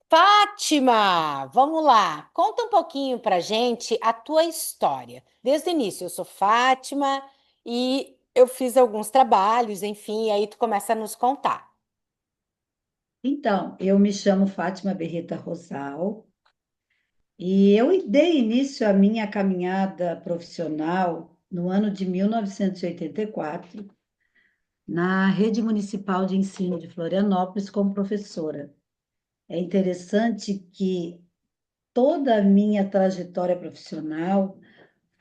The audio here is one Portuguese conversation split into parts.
Fátima, vamos lá. Conta um pouquinho pra gente a tua história. Desde o início, eu sou Fátima e eu fiz alguns trabalhos, enfim, e aí tu começa a nos contar. Então, eu me chamo Fátima Berreta Rosal e eu dei início à minha caminhada profissional no ano de 1984, na Rede Municipal de Ensino de Florianópolis, como professora. É interessante que toda a minha trajetória profissional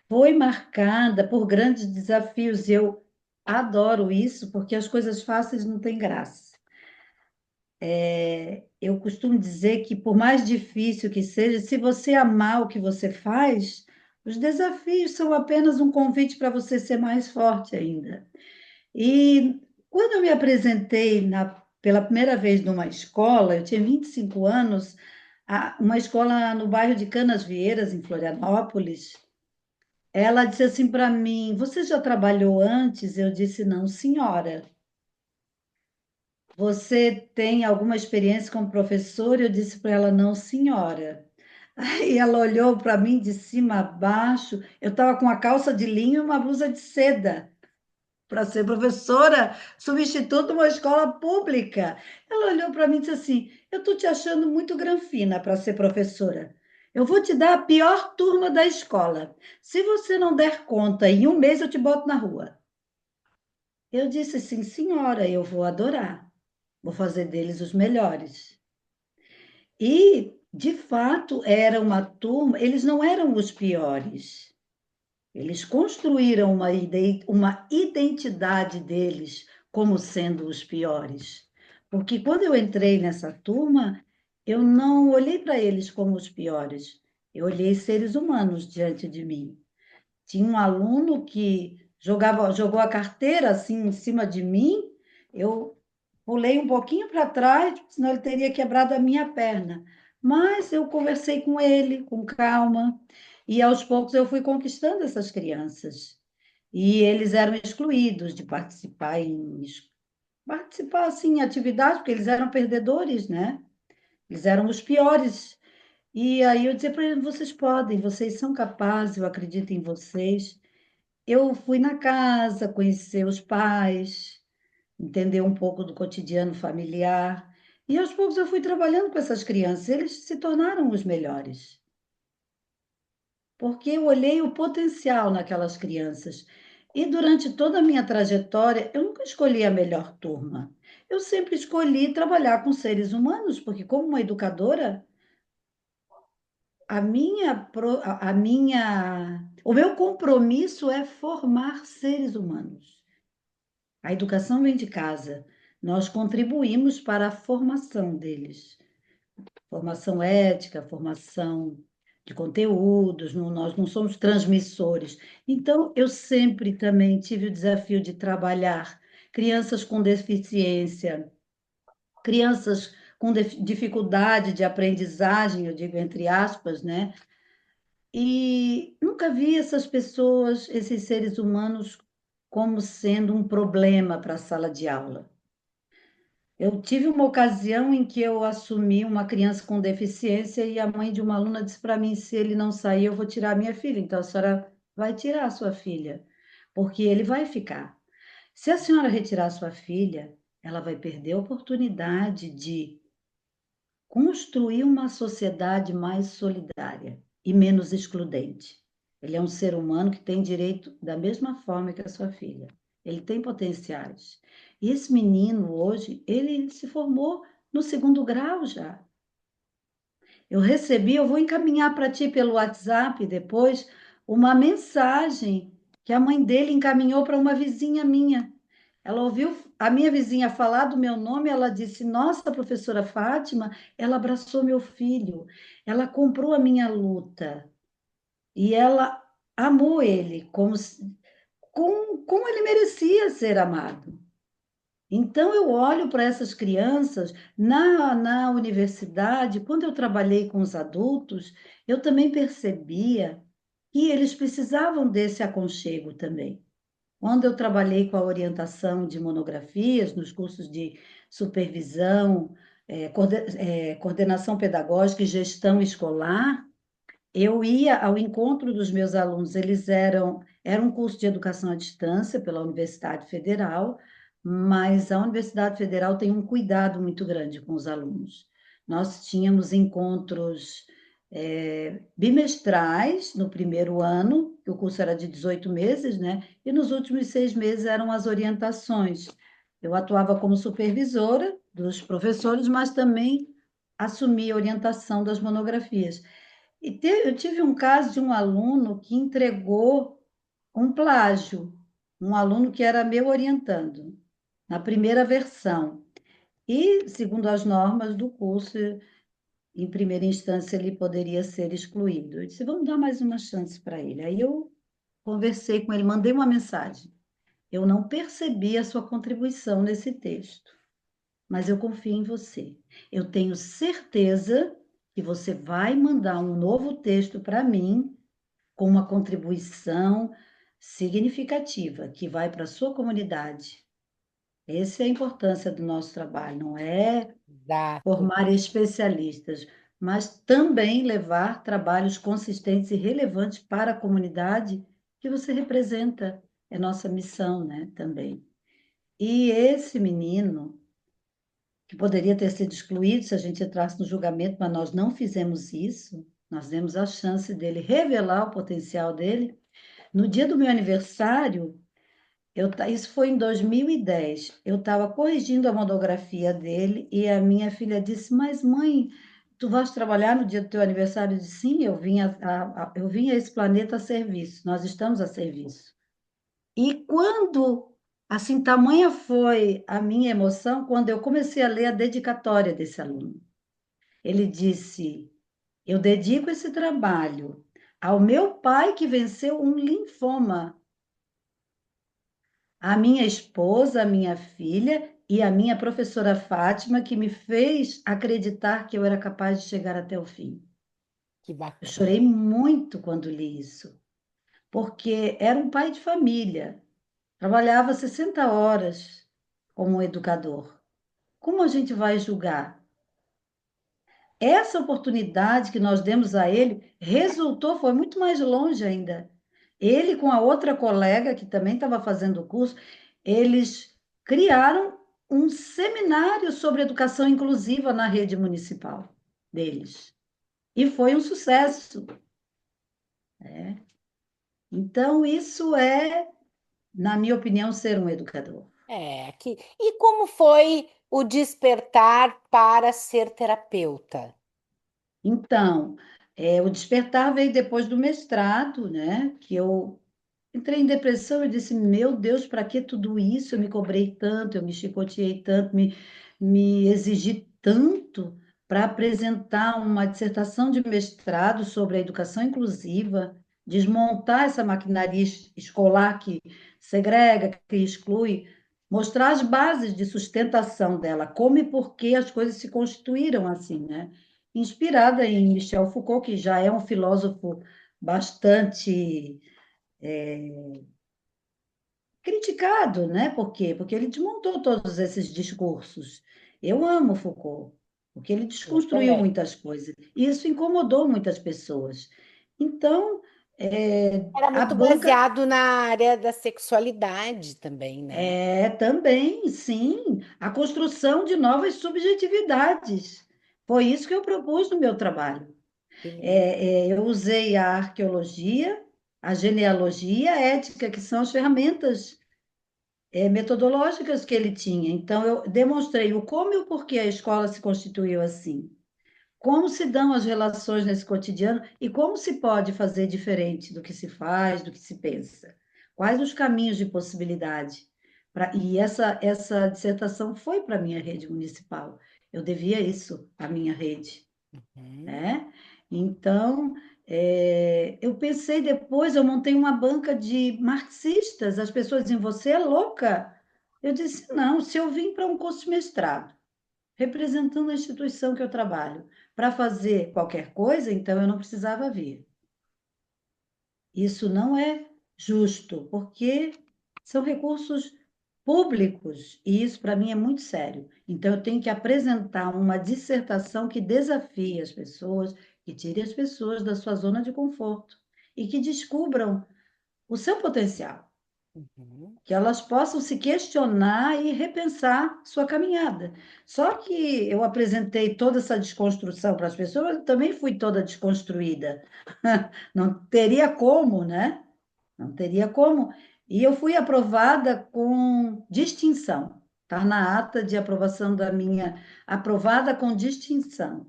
foi marcada por grandes desafios. Eu adoro isso, porque as coisas fáceis não têm graça. Eu costumo dizer que, por mais difícil que seja, se você amar o que você faz, os desafios são apenas um convite para você ser mais forte ainda. E quando eu me apresentei pela primeira vez numa escola, eu tinha 25 anos, uma escola no bairro de Canasvieiras, em Florianópolis, ela disse assim para mim: Você já trabalhou antes? Eu disse: Não, senhora. Você tem alguma experiência como professora? Eu disse para ela, não, senhora. Aí ela olhou para mim de cima a baixo. Eu estava com uma calça de linho e uma blusa de seda para ser professora substituta uma escola pública. Ela olhou para mim e disse assim: Eu estou te achando muito granfina para ser professora. Eu vou te dar a pior turma da escola. Se você não der conta, em um mês eu te boto na rua. Eu disse, sim, senhora, eu vou adorar. Vou fazer deles os melhores. E, de fato, era uma turma, eles não eram os piores. Eles construíram uma identidade deles como sendo os piores. Porque quando eu entrei nessa turma, eu não olhei para eles como os piores. Eu olhei seres humanos diante de mim. Tinha um aluno que jogou a carteira assim em cima de mim. Eu pulei um pouquinho para trás, senão ele teria quebrado a minha perna. Mas eu conversei com ele com calma e aos poucos eu fui conquistando essas crianças. E eles eram excluídos de participar assim em atividades, porque eles eram perdedores, né? Eles eram os piores. E aí eu dizia para eles, vocês podem, vocês são capazes, eu acredito em vocês. Eu fui na casa, conhecer os pais, entender um pouco do cotidiano familiar. E aos poucos eu fui trabalhando com essas crianças. Eles se tornaram os melhores, porque eu olhei o potencial naquelas crianças. E durante toda a minha trajetória, eu nunca escolhi a melhor turma. Eu sempre escolhi trabalhar com seres humanos, porque como uma educadora, o meu compromisso é formar seres humanos. A educação vem de casa. Nós contribuímos para a formação deles. Formação ética, formação de conteúdos, nós não somos transmissores. Então, eu sempre também tive o desafio de trabalhar crianças com deficiência, crianças com dificuldade de aprendizagem, eu digo entre aspas, né? E nunca vi essas pessoas, esses seres humanos, como sendo um problema para a sala de aula. Eu tive uma ocasião em que eu assumi uma criança com deficiência e a mãe de uma aluna disse para mim: se ele não sair, eu vou tirar a minha filha. Então a senhora vai tirar a sua filha, porque ele vai ficar. Se a senhora retirar a sua filha, ela vai perder a oportunidade de construir uma sociedade mais solidária e menos excludente. Ele é um ser humano que tem direito da mesma forma que a sua filha. Ele tem potenciais. E esse menino hoje, ele se formou no segundo grau já. Eu vou encaminhar para ti pelo WhatsApp depois uma mensagem que a mãe dele encaminhou para uma vizinha minha. Ela ouviu a minha vizinha falar do meu nome, ela disse: Nossa, professora Fátima, ela abraçou meu filho, ela comprou a minha luta e ela amou ele como ele merecia ser amado. Então, eu olho para essas crianças na universidade, quando eu trabalhei com os adultos, eu também percebia que eles precisavam desse aconchego também. Quando eu trabalhei com a orientação de monografias nos cursos de supervisão, coordenação pedagógica e gestão escolar, eu ia ao encontro dos meus alunos. Era um curso de educação à distância pela Universidade Federal, mas a Universidade Federal tem um cuidado muito grande com os alunos. Nós tínhamos encontros bimestrais no primeiro ano, que o curso era de 18 meses, né? E nos últimos 6 meses eram as orientações. Eu atuava como supervisora dos professores, mas também assumia a orientação das monografias. Eu tive um caso de um aluno que entregou um plágio, um aluno que era meu orientando, na primeira versão. E, segundo as normas do curso, em primeira instância, ele poderia ser excluído. Eu disse, vamos dar mais uma chance para ele. Aí eu conversei com ele, mandei uma mensagem. Eu não percebi a sua contribuição nesse texto, mas eu confio em você. Eu tenho certeza que você vai mandar um novo texto para mim com uma contribuição significativa que vai para a sua comunidade. Essa é a importância do nosso trabalho, não é Exato. formar especialistas, mas também levar trabalhos consistentes e relevantes para a comunidade que você representa. É nossa missão, né, também. E esse menino, que poderia ter sido excluído se a gente entrasse no julgamento, mas nós não fizemos isso, nós demos a chance dele revelar o potencial dele. No dia do meu aniversário, isso foi em 2010, eu estava corrigindo a monografia dele e a minha filha disse, mas mãe, tu vais trabalhar no dia do teu aniversário? Eu disse, sim, eu vim a esse planeta a serviço, nós estamos a serviço. E quando, assim, tamanha foi a minha emoção, quando eu comecei a ler a dedicatória desse aluno. Ele disse, eu dedico esse trabalho ao meu pai que venceu um linfoma, a minha esposa, a minha filha e a minha professora Fátima, que me fez acreditar que eu era capaz de chegar até o fim. Que Eu bacana. chorei muito quando li isso, porque era um pai de família, trabalhava 60 horas como educador. Como a gente vai julgar? Essa oportunidade que nós demos a ele resultou, foi muito mais longe ainda. Ele, com a outra colega que também estava fazendo o curso, eles criaram um seminário sobre educação inclusiva na rede municipal deles. E foi um sucesso, né? Então, isso é, na minha opinião, ser um educador. E como foi o despertar para ser terapeuta? Então, o despertar veio depois do mestrado, né? Que eu entrei em depressão e disse: Meu Deus, para que tudo isso? Eu me cobrei tanto, eu me chicoteei tanto, me exigi tanto para apresentar uma dissertação de mestrado sobre a educação inclusiva, desmontar essa maquinaria escolar que segrega, que exclui, mostrar as bases de sustentação dela, como e por que as coisas se constituíram assim, né? Inspirada em Michel Foucault, que já é um filósofo bastante criticado, né? Por quê? Porque ele desmontou todos esses discursos. Eu amo Foucault, porque ele Eu desconstruiu também. muitas coisas. E isso incomodou muitas pessoas. Então, Era a muito banca baseado na área da sexualidade também, né? também, sim, a construção de novas subjetividades. Foi isso que eu propus no meu trabalho. Sim. Eu usei a arqueologia, a genealogia, a ética, que são as ferramentas metodológicas que ele tinha. Então, eu demonstrei o como e o porquê a escola se constituiu assim, como se dão as relações nesse cotidiano e como se pode fazer diferente do que se faz, do que se pensa. Quais os caminhos de possibilidade? E essa dissertação foi para a minha rede municipal. Eu devia isso à minha rede, Uhum. né? Então, eu pensei depois, eu montei uma banca de marxistas, as pessoas diziam, você é louca? Eu disse, não, se eu vim para um curso de mestrado, representando a instituição que eu trabalho, para fazer qualquer coisa, então eu não precisava vir. Isso não é justo, porque são recursos públicos, e isso para mim é muito sério. Então, eu tenho que apresentar uma dissertação que desafie as pessoas, que tire as pessoas da sua zona de conforto e que descubram o seu potencial, Uhum. que elas possam se questionar e repensar sua caminhada. Só que eu apresentei toda essa desconstrução para as pessoas, mas eu também fui toda desconstruída. Não teria como, né? Não teria como. E eu fui aprovada com distinção. Está na ata de aprovação da minha, aprovada com distinção.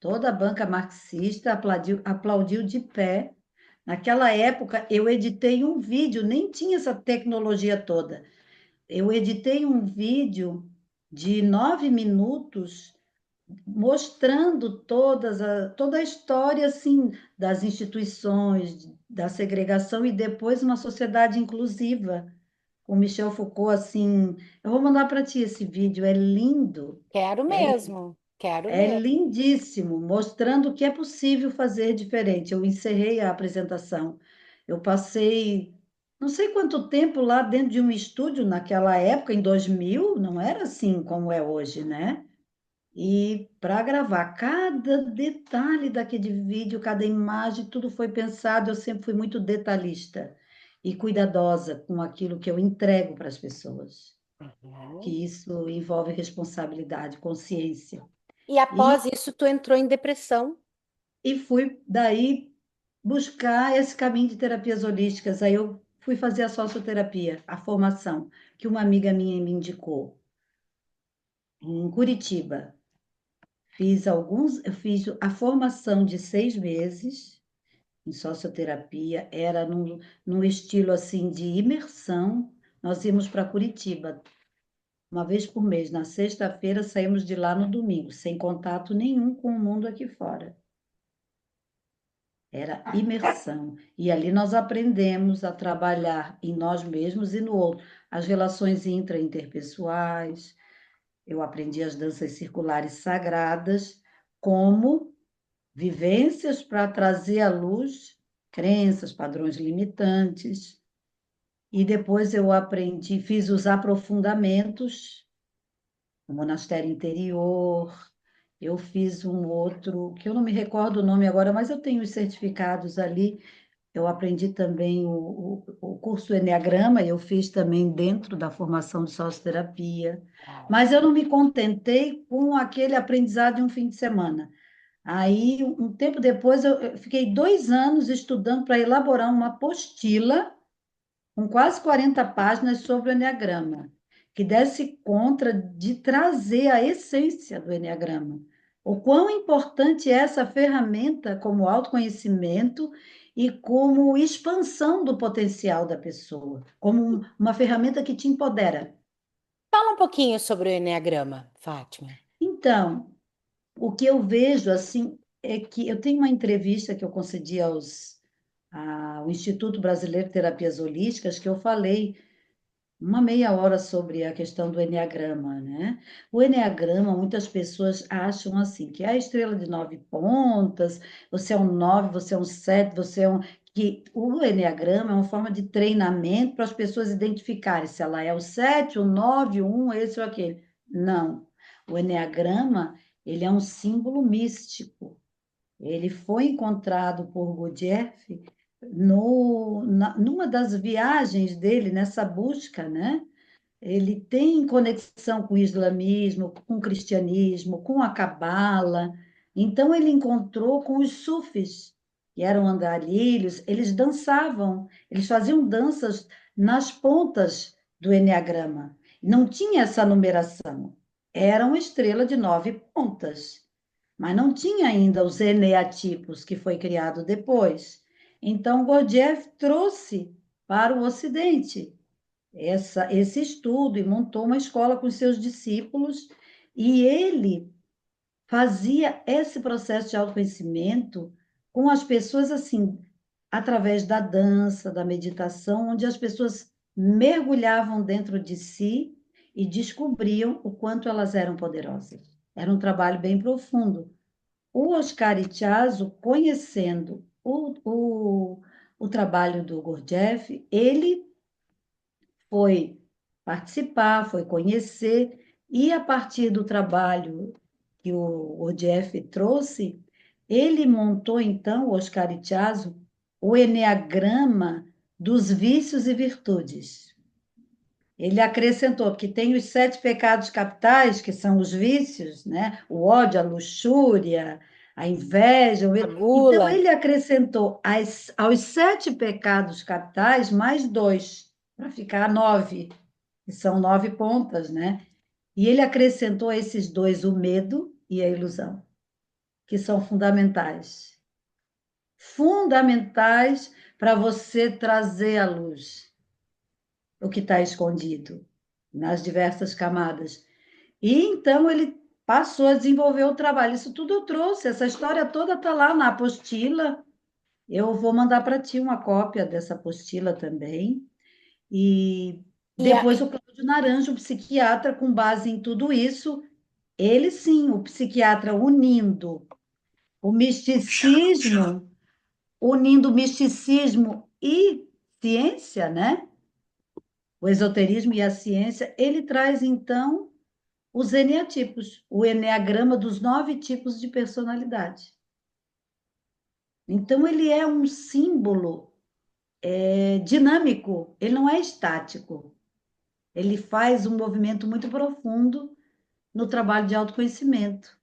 Toda a banca marxista aplaudiu de pé. Naquela época, eu editei um vídeo, nem tinha essa tecnologia toda. Eu editei um vídeo de 9 minutos mostrando toda a história assim das instituições, da segregação e depois uma sociedade inclusiva. O Michel Foucault, assim, eu vou mandar para ti esse vídeo, é lindo, Quero é, mesmo, quero é mesmo. lindíssimo, mostrando que é possível fazer diferente. Eu encerrei a apresentação, eu passei não sei quanto tempo lá dentro de um estúdio naquela época, em 2000, não era assim como é hoje, né? E para gravar cada detalhe daquele vídeo, cada imagem, tudo foi pensado. Eu sempre fui muito detalhista e cuidadosa com aquilo que eu entrego para as pessoas, Uhum. que isso envolve responsabilidade, consciência. E E, após isso, tu entrou em depressão. e fui daí buscar esse caminho de terapias holísticas. Aí eu fui fazer a socioterapia, a formação, que uma amiga minha me indicou, em Curitiba. Eu fiz a formação de 6 meses em socioterapia, era num estilo assim de imersão. Nós íamos para Curitiba uma vez por mês, na sexta-feira saímos de lá no domingo, sem contato nenhum com o mundo aqui fora. Era imersão. E ali nós aprendemos a trabalhar em nós mesmos e no outro, as relações interpessoais. Eu aprendi as danças circulares sagradas como vivências para trazer à luz crenças, padrões limitantes. E depois eu aprendi, fiz os aprofundamentos no monastério interior. Eu fiz um outro, que eu não me recordo o nome agora, mas eu tenho os certificados ali. Eu aprendi também o curso Eneagrama, eu fiz também dentro da formação de socioterapia. Uau. Mas eu não me contentei com aquele aprendizado de um fim de semana. Aí, um tempo depois, eu fiquei 2 anos estudando para elaborar uma apostila com quase 40 páginas sobre o Eneagrama, que desse conta de trazer a essência do Eneagrama. O quão importante é essa ferramenta como autoconhecimento e como expansão do potencial da pessoa, como uma ferramenta que te empodera. Fala um pouquinho sobre o Eneagrama, Fátima. Então, o que eu vejo assim é que eu tenho uma entrevista que eu concedi ao Instituto Brasileiro de Terapias Holísticas, que eu falei uma meia hora sobre a questão do enneagrama, né? O enneagrama, muitas pessoas acham assim, que é a estrela de 9 pontas, você é um 9, você é um 7, você é um. Que o enneagrama é uma forma de treinamento para as pessoas identificarem se ela é o 7, o 9, o 1, esse ou aquele. Não. O enneagrama, ele é um símbolo místico. Ele foi encontrado por Gurdjieff numa das viagens dele, nessa busca, né? Ele tem conexão com o islamismo, com o cristianismo, com a cabala. Então, ele encontrou com os sufis, que eram andarilhos, eles dançavam, eles faziam danças nas pontas do eneagrama. Não tinha essa numeração, era uma estrela de 9 pontas, mas não tinha ainda os eneatipos, que foi criado depois. Então, Gurdjieff trouxe para o Ocidente esse estudo e montou uma escola com seus discípulos, e ele fazia esse processo de autoconhecimento com as pessoas assim, através da dança, da meditação, onde as pessoas mergulhavam dentro de si e descobriam o quanto elas eram poderosas. Era um trabalho bem profundo. O Oscar Ichazo, conhecendo o trabalho do Gurdjieff, ele foi participar, foi conhecer, e a partir do trabalho que o ODF trouxe, ele montou, então, o Oscar Ichazo, o eneagrama dos vícios e virtudes. Ele acrescentou que tem os 7 pecados capitais, que são os vícios, né? O ódio, a luxúria, a inveja. A Então, gula. ele acrescentou aos 7 pecados capitais mais dois, para ficar 9, que são 9 pontas, né? E ele acrescentou a esses dois o medo e a ilusão, que são fundamentais. Fundamentais para você trazer à luz o que está escondido nas diversas camadas. E então ele passou a desenvolver o trabalho. Isso tudo eu trouxe, essa história toda está lá na apostila. Eu vou mandar para ti uma cópia dessa apostila também. E E, a- depois o Cláudio Naranjo, o psiquiatra, com base em tudo isso, ele sim, o psiquiatra o misticismo, unindo misticismo e ciência, né? O esoterismo e a ciência, ele traz então os eneatipos, o eneagrama dos 9 tipos de personalidade. Então, ele é um símbolo dinâmico, ele não é estático. Ele faz um movimento muito profundo no trabalho de autoconhecimento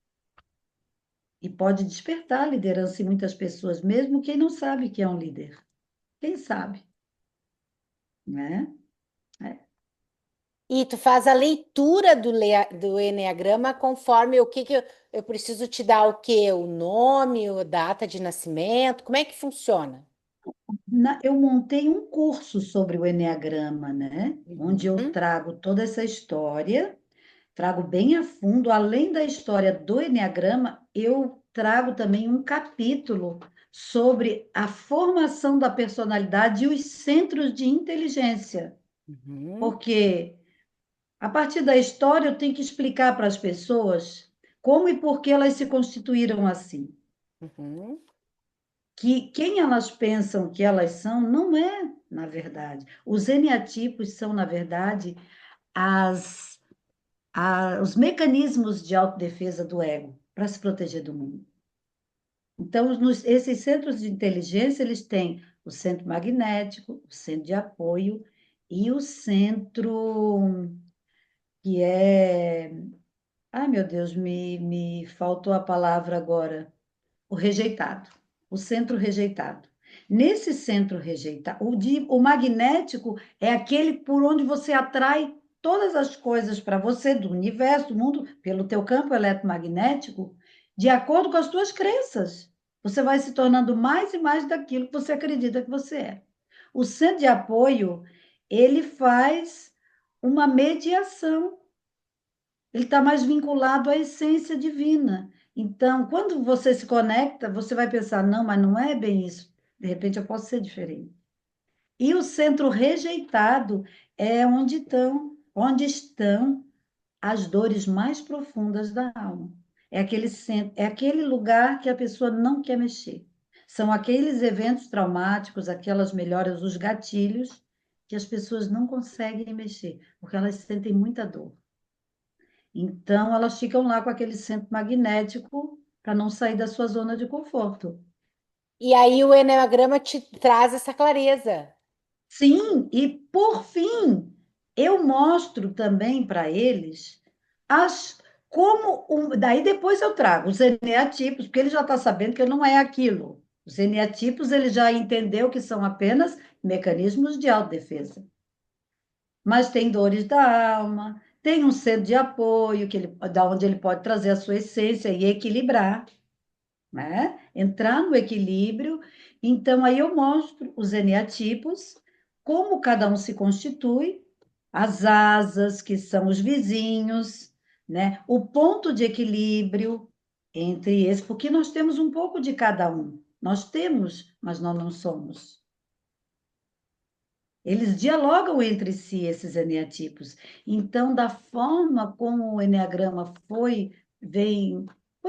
e pode despertar a liderança em muitas pessoas, mesmo quem não sabe que é um líder. Quem sabe, né? É. e tu faz a leitura do Eneagrama conforme o que eu preciso te dar o quê? O nome, a data de nascimento? Como é que funciona? Eu montei um curso sobre o Eneagrama, né? Onde eu Uhum. trago toda essa história, trago bem a fundo, além da história do Eneagrama, eu trago também um capítulo sobre a formação da personalidade e os centros de inteligência. Uhum. Porque a partir da história eu tenho que explicar para as pessoas como e por que elas se constituíram assim. Uhum. Que quem elas pensam que elas são não é, na verdade. Os eneatipos são, na verdade, as, os mecanismos de autodefesa do ego para se proteger do mundo. Então, esses centros de inteligência, eles têm o centro magnético, o centro de apoio e o centro que é... Ai, meu Deus, me faltou a palavra agora. O rejeitado, o centro rejeitado. Nesse centro rejeitado, o magnético é aquele por onde você atrai todas as coisas para você do universo, do mundo, pelo teu campo eletromagnético, de acordo com as tuas crenças. Você vai se tornando mais e mais daquilo que você acredita que você é. O centro de apoio, ele faz uma mediação, ele está mais vinculado à essência divina. Então, quando você se conecta, você vai pensar, não, mas não é bem isso. De repente, eu posso ser diferente. E o centro rejeitado é onde estão as dores mais profundas da alma. É aquele centro, é aquele lugar que a pessoa não quer mexer. São aqueles eventos traumáticos, aquelas melhoras, os gatilhos, que as pessoas não conseguem mexer, porque elas sentem muita dor. Então, elas ficam lá com aquele centro magnético para não sair da sua zona de conforto. E aí o Eneagrama te traz essa clareza. Sim, e por fim, eu mostro também para eles as daí depois eu trago os eneatipos, porque ele já está sabendo que não é aquilo. Os eneatipos ele já entendeu que são apenas mecanismos de autodefesa. Mas tem dores da alma, tem um centro de apoio da onde ele pode trazer a sua essência e equilibrar, né? Entrar no equilíbrio. Então, aí eu mostro os eneatipos, como cada um se constitui, as asas, que são os vizinhos, né? O ponto de equilíbrio entre esses, porque nós temos um pouco de cada um. Nós temos, mas nós não somos. Eles dialogam entre si, esses eneatipos. Então, da forma como o eneagrama foi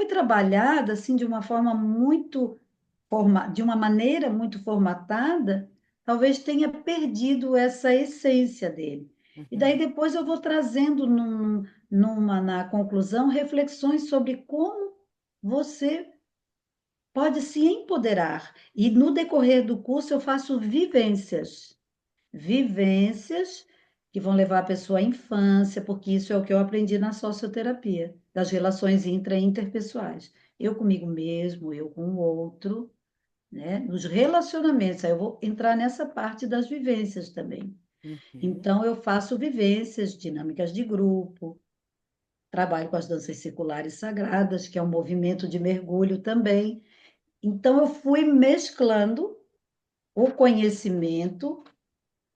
trabalhado assim de uma forma de uma maneira muito formatada, talvez tenha perdido essa essência dele. E daí Uhum, depois eu vou trazendo na conclusão reflexões sobre como você pode se empoderar. E no decorrer do curso eu faço vivências que vão levar a pessoa à infância, porque isso é o que eu aprendi na socioterapia, das relações intra e interpessoais. Eu comigo mesmo, eu com o outro, né? Nos relacionamentos, aí eu vou entrar nessa parte das vivências também. uhum, Então, eu faço vivências, dinâmicas de grupo, trabalho com as danças circulares sagradas, que é um movimento de mergulho também. Então, eu fui mesclando o conhecimento,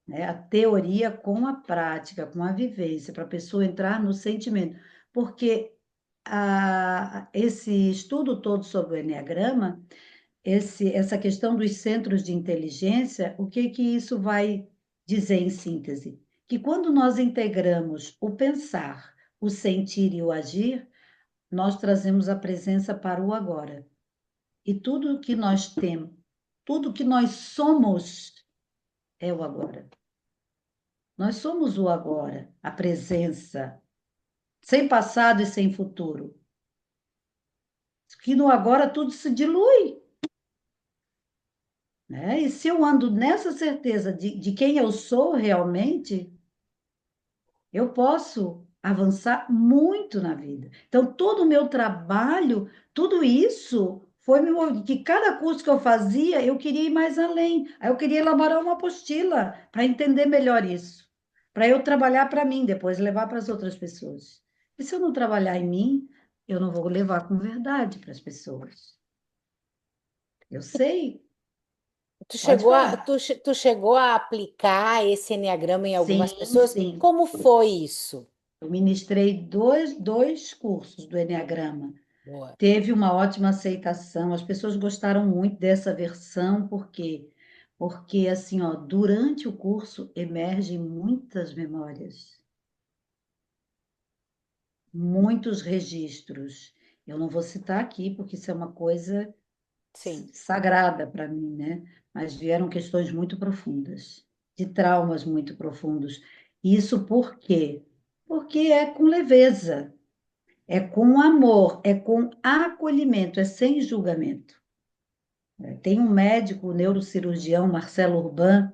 né, a teoria com a prática, com a vivência, para a pessoa entrar no sentimento. Porque esse estudo todo sobre o Enneagrama, essa questão dos centros de inteligência, o que que isso vai dizer em síntese? Que quando nós integramos o pensar, o sentir e o agir, nós trazemos a presença para o agora. E tudo que nós temos, tudo que nós somos é o agora. Nós somos o agora, a presença, sem passado e sem futuro. Que no agora tudo se dilui, né? E se eu ando nessa certeza de quem eu sou realmente, eu posso avançar muito na vida. Então, todo o meu trabalho, tudo isso foi que cada curso que eu fazia, eu queria ir mais além. Aí eu queria elaborar uma apostila para entender melhor isso, para eu trabalhar para mim, depois levar para as outras pessoas. E se eu não trabalhar em mim, eu não vou levar com verdade para as pessoas. Eu sei, pode falar. Tu chegou a aplicar esse enneagrama em algumas Sim, pessoas? sim. Como foi isso? Eu ministrei dois cursos do Enneagrama. Boa. Teve uma ótima aceitação, as pessoas gostaram muito dessa versão, por quê? Porque, assim, ó, durante o curso emergem muitas memórias, muitos registros. Eu não vou citar aqui, porque isso é uma coisa Sim. sagrada para mim, né? Mas vieram questões muito profundas, de traumas muito profundos. Isso por quê? Porque é com leveza, é com amor, é com acolhimento, é sem julgamento. Tem um médico, o neurocirurgião Marcelo Urban,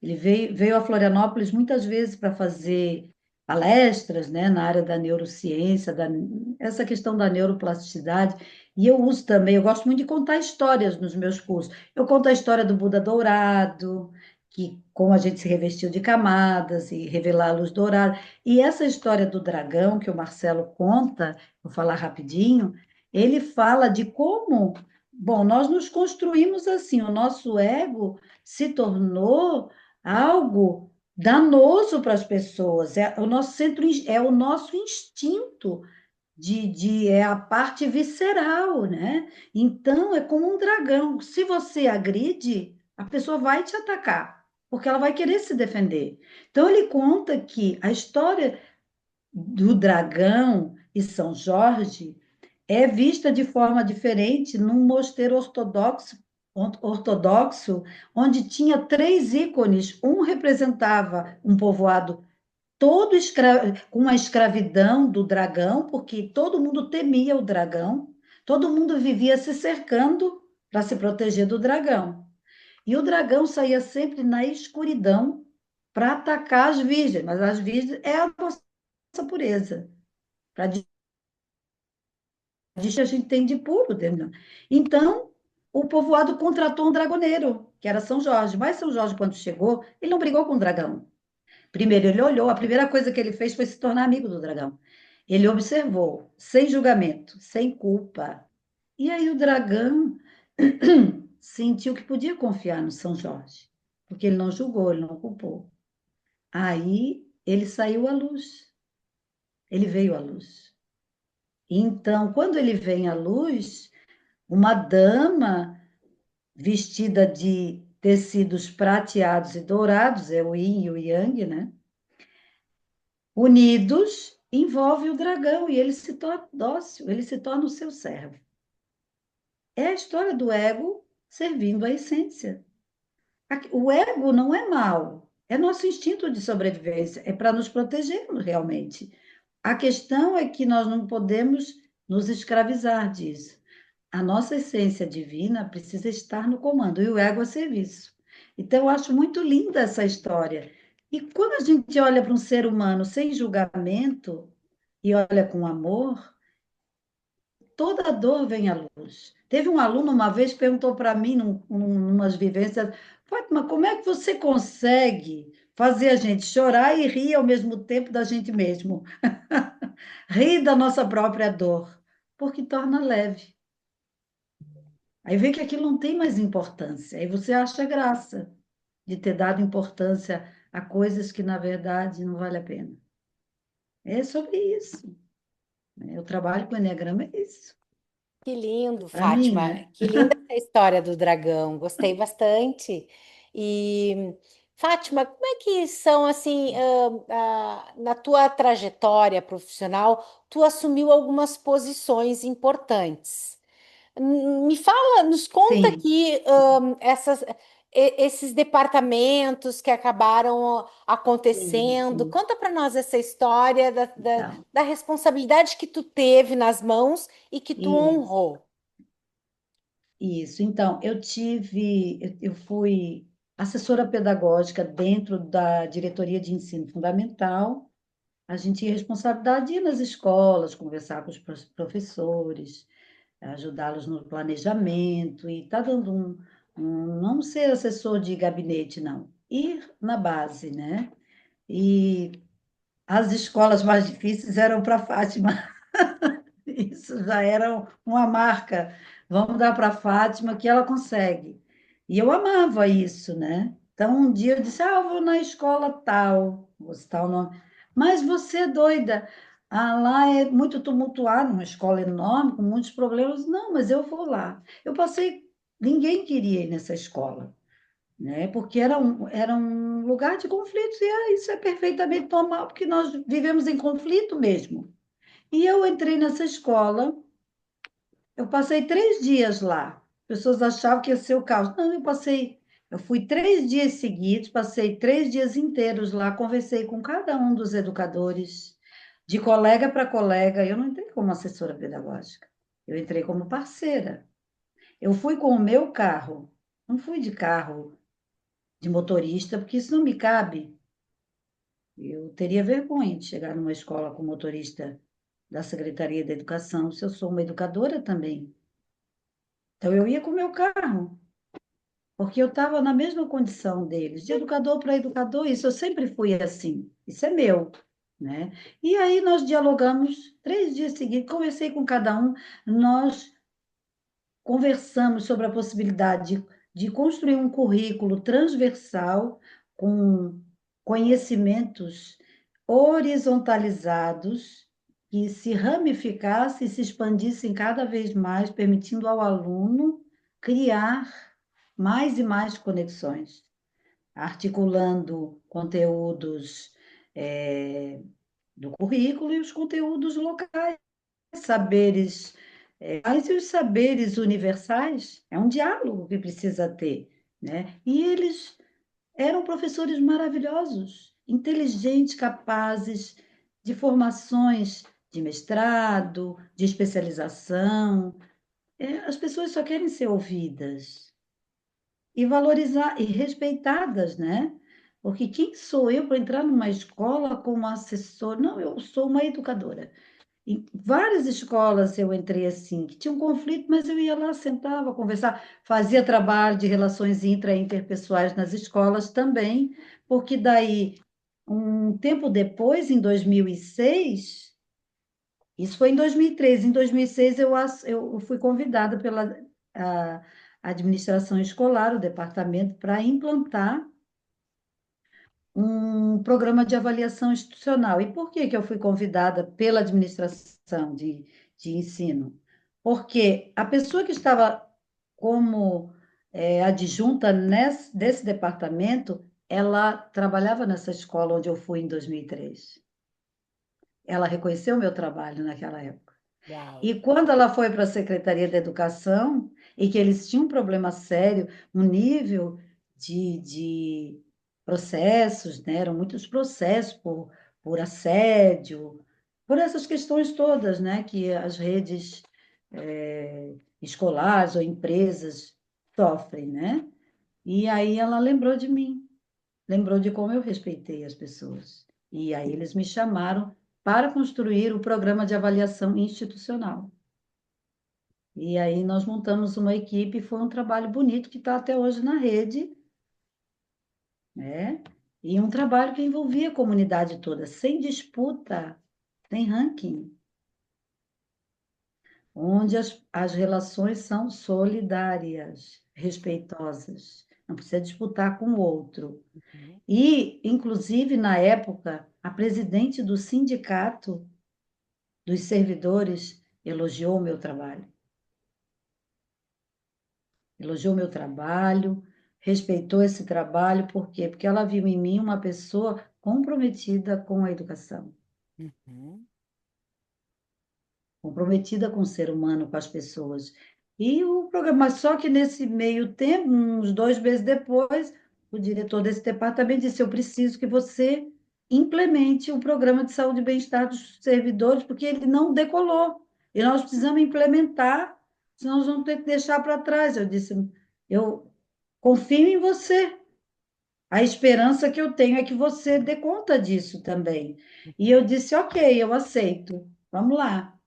ele veio a Florianópolis muitas vezes para fazer palestras, né, na área da neurociência, essa questão da neuroplasticidade. E eu uso também, eu gosto muito de contar histórias nos meus cursos. Eu conto a história do Buda dourado, que como a gente se revestiu de camadas e revelar a luz dourada. E essa história do dragão que o Marcelo conta, vou falar rapidinho, ele fala de como, bom, nós nos construímos assim, o nosso ego se tornou algo danoso para as pessoas. É o nosso centro, é o nosso instinto é a parte visceral, né? Então é como um dragão. Se você agride, a pessoa vai te atacar, porque ela vai querer se defender. Então ele conta que a história do dragão e São Jorge é vista de forma diferente num mosteiro ortodoxo, onde tinha três ícones. Um representava um povoado todo com a escravidão do dragão, porque todo mundo temia o dragão, todo mundo vivia se cercando para se proteger do dragão. E o dragão saía sempre na escuridão para atacar as virgens, mas as virgens é a nossa pureza. Para disso a gente tem de puro dentro. Então, o povoado contratou um dragoneiro, que era São Jorge. Mas São Jorge, quando chegou, ele não brigou com o dragão. Primeiro, ele olhou, a primeira coisa que ele fez foi se tornar amigo do dragão. Ele observou, sem julgamento, sem culpa. E aí o dragão sentiu que podia confiar no São Jorge, porque ele não julgou, ele não culpou. Aí ele saiu à luz, ele veio à luz. Então, quando ele vem à luz, uma dama vestida de tecidos prateados e dourados, é o yin e o yang, né? Unidos, envolve o dragão e ele se torna dócil, ele se torna o seu servo. É a história do ego servindo a essência. O ego não é mal, É nosso instinto de sobrevivência, é para nos protegermos realmente. A questão é que nós não podemos nos escravizar disso. A nossa essência divina precisa estar no comando e o ego a serviço. Então, eu acho muito linda essa história. E quando a gente olha para um ser humano sem julgamento e olha com amor, toda dor vem à luz. Teve um aluno uma vez que perguntou para mim, numas vivências, Fátima, como é que você consegue fazer a gente chorar e rir ao mesmo tempo da gente mesmo? Rir da nossa própria dor, porque torna leve. Aí vê que aquilo não tem mais importância. Aí você acha graça de ter dado importância a coisas que, na verdade, não vale a pena. É sobre isso, né? Eu trabalho com Eneagrama, é isso. Que lindo, Para mim, Fátima. né? Que linda essa história do dragão. Gostei bastante. E, Fátima, como é que são, assim, na tua trajetória profissional, tu assumiu algumas posições importantes. Me fala, nos conta Sim, aqui, esses departamentos que acabaram sim, acontecendo. sim. Conta para nós essa história Então, da responsabilidade que tu teve nas mãos e que tu isso. honrou. Isso. Então, eu fui assessora pedagógica dentro da diretoria de ensino fundamental. A gente tinha responsabilidade de ir nas escolas, conversar com os professores, ajudá-los no planejamento e tá dando não ser assessor de gabinete, não, ir na base, né? E as escolas mais difíceis eram para Fátima. Isso já era uma marca. Vamos dar para a Fátima que ela consegue. E eu amava isso, né? Então, um dia eu disse: Ah, eu vou na escola tal, vou citar o nome. Mas você é doida. Ah, lá é muito tumultuado, uma escola enorme, com muitos problemas. Não, mas eu vou lá. Eu passei, ninguém queria ir nessa escola, né? Porque era um lugar de conflitos, e isso é perfeitamente normal, porque nós vivemos em conflito mesmo. E eu entrei nessa escola, eu passei 3 dias lá. As pessoas achavam que ia ser o caos. Não, eu fui 3 dias seguidos, passei 3 dias inteiros lá, conversei com cada um dos educadores, de colega para colega. Eu não entrei como assessora pedagógica, eu entrei como parceira. Eu fui com o meu carro, não fui de carro de motorista, porque isso não me cabe. Eu teria vergonha de chegar numa escola com motorista da Secretaria da Educação, se eu sou uma educadora também. Então, eu ia com o meu carro, porque eu estava na mesma condição deles, de educador para educador, isso eu sempre fui assim, isso é meu, né? E aí nós dialogamos 3 dias seguidos, conversei com cada um, nós conversamos sobre a possibilidade de construir um currículo transversal com conhecimentos horizontalizados que se ramificassem e se expandissem cada vez mais, permitindo ao aluno criar mais e mais conexões, articulando conteúdos do currículo e os conteúdos locais, saberes, mas e os saberes universais? É um diálogo que precisa ter, né? E eles eram professores maravilhosos, inteligentes, capazes de formações de mestrado, de especialização. As pessoas só querem ser ouvidas e valorizar e respeitadas, né? Porque quem sou eu para entrar numa escola como assessor? Não, eu sou uma educadora. Em várias escolas eu entrei assim, que tinha um conflito, mas eu ia lá, sentava, conversava, fazia trabalho de relações intra e interpessoais nas escolas também, porque daí, um tempo depois, em 2006, isso foi em 2003, em 2006 eu fui convidada pela a administração escolar, o departamento, para implantar um programa de avaliação institucional. E por que que eu fui convidada pela administração de ensino? Porque a pessoa que estava como adjunta desse departamento, ela trabalhava nessa escola onde eu fui em 2003. Ela reconheceu o meu trabalho naquela época. Uau. E quando ela foi para a Secretaria da Educação, e que eles tinham um problema sério, um nível de processos, né? Eram muitos processos por assédio, por essas questões todas, né? Que as redes escolares ou empresas sofrem, né? E aí ela lembrou de mim, lembrou de como eu respeitei as pessoas. E aí eles me chamaram para construir o programa de avaliação institucional. E aí nós montamos uma equipe, foi um trabalho bonito que está até hoje na rede, né? E um trabalho que envolvia a comunidade toda, sem disputa, sem ranking, onde as relações são solidárias, respeitosas. Não precisa disputar com o outro. Uhum. E, inclusive, na época, a presidente do sindicato dos servidores elogiou o meu trabalho. Elogiou o meu trabalho, respeitou esse trabalho, por quê? Porque ela viu em mim uma pessoa comprometida com a educação, Uhum. comprometida com o ser humano, com as pessoas. E o programa, só que nesse meio tempo, uns 2 meses depois, o diretor desse departamento disse: Eu preciso que você implemente o programa de saúde e bem-estar dos servidores, porque ele não decolou. E nós precisamos implementar, senão nós vamos ter que deixar para trás. Eu disse: Eu confio em você. A esperança que eu tenho é que você dê conta disso também. E eu disse: Ok, eu aceito. Vamos lá.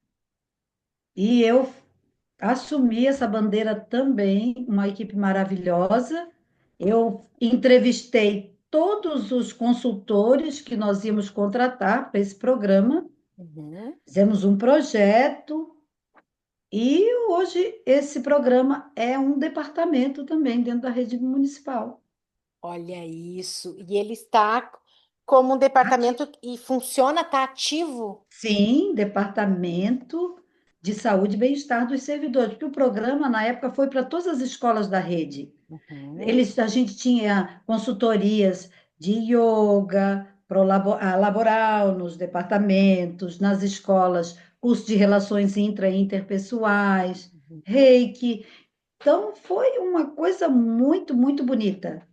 E eu assumi essa bandeira também, uma equipe maravilhosa. Eu entrevistei todos os consultores que nós íamos contratar para esse programa, Uhum. fizemos um projeto e hoje esse programa é um departamento também dentro da rede municipal. Olha isso. E ele está como um departamento e funciona, está ativo? Sim, Departamento de Saúde e Bem-Estar dos Servidores, porque o programa, na época, foi para todas as escolas da rede. Uhum. A gente tinha consultorias de yoga, laboral nos departamentos, nas escolas, curso de relações intra e interpessoais, Uhum. reiki. Então, foi uma coisa muito, muito bonita,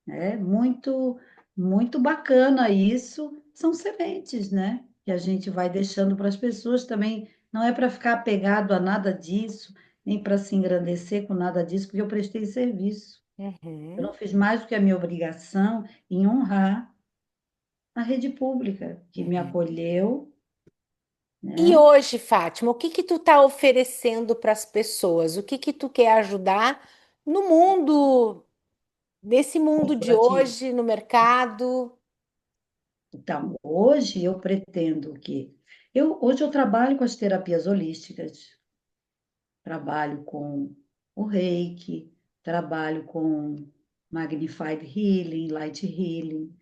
né? Muito, muito bacana isso. São sementes, né? Que a gente vai deixando para as pessoas também. Não é para ficar apegado a nada disso, nem para se engrandecer com nada disso, porque eu prestei serviço. Eu não Uhum. fiz mais do que a minha obrigação em honrar a rede pública que me Uhum. acolheu, E né? hoje, Fátima, o que que tu tá oferecendo para as pessoas? O que que tu quer ajudar no mundo, nesse mundo de Corporativo. hoje, no mercado? Então, hoje eu pretendo que hoje eu trabalho com as terapias holísticas, trabalho com o Reiki, trabalho com Magnified Healing, Light Healing,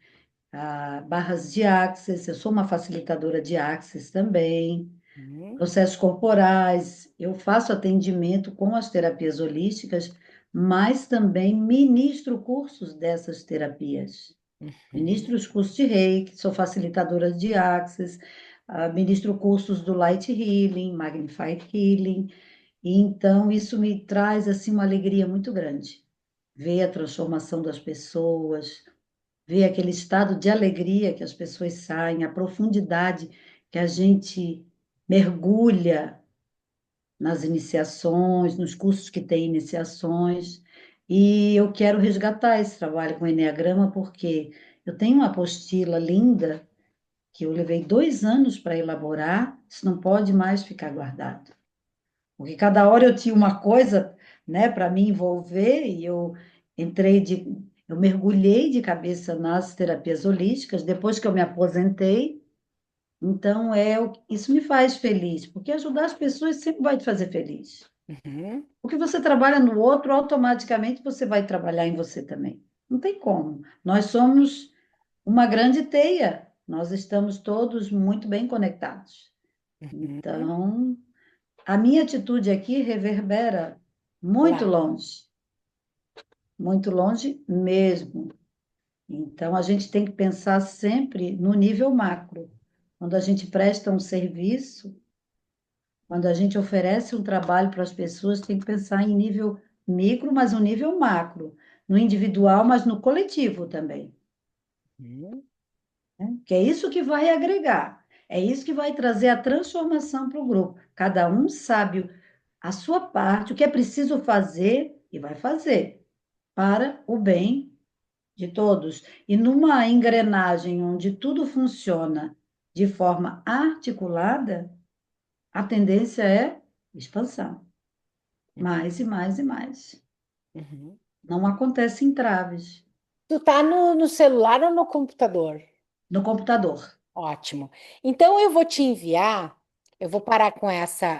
barras de Access, eu sou uma facilitadora de Access também, Uhum. processos corporais, eu faço atendimento com as terapias holísticas, mas também ministro cursos dessas terapias. Uhum. Ministro os cursos de Reiki, sou facilitadora de Access, ministro cursos do Light Healing, Magnified Healing, e então isso me traz assim uma alegria muito grande. Ver a transformação das pessoas, ver aquele estado de alegria que as pessoas saem, a profundidade que a gente mergulha nas iniciações, nos cursos que tem iniciações. E eu quero resgatar esse trabalho com o Enneagrama, porque eu tenho uma apostila linda que eu levei 2 anos para elaborar, isso não pode mais ficar guardado. Porque cada hora eu tinha uma coisa, né, para me envolver, e eu mergulhei de cabeça nas terapias holísticas depois que eu me aposentei. Então, isso me faz feliz, porque ajudar as pessoas sempre vai te fazer feliz. Uhum. Porque você trabalha no outro, automaticamente você vai trabalhar em você também. Não tem como. Nós somos uma grande teia. Nós estamos todos muito bem conectados. Uhum. Então, a minha atitude aqui reverbera Lá. muito longe mesmo. Então, a gente tem que pensar sempre no nível macro. Quando a gente presta um serviço, quando a gente oferece um trabalho para as pessoas, tem que pensar em nível micro, mas um nível macro, no individual, mas no coletivo também. Uhum. Né? Que é isso que vai agregar, é isso que vai trazer a transformação para o grupo. Cada um sabe a sua parte, o que é preciso fazer e vai fazer para o bem de todos. E numa engrenagem onde tudo funciona de forma articulada, a tendência é expansão, mais e mais e mais. Uhum. Não acontece entraves Tu tá no celular ou no computador? no computador. Ótimo. Então eu vou te enviar, eu vou parar com essa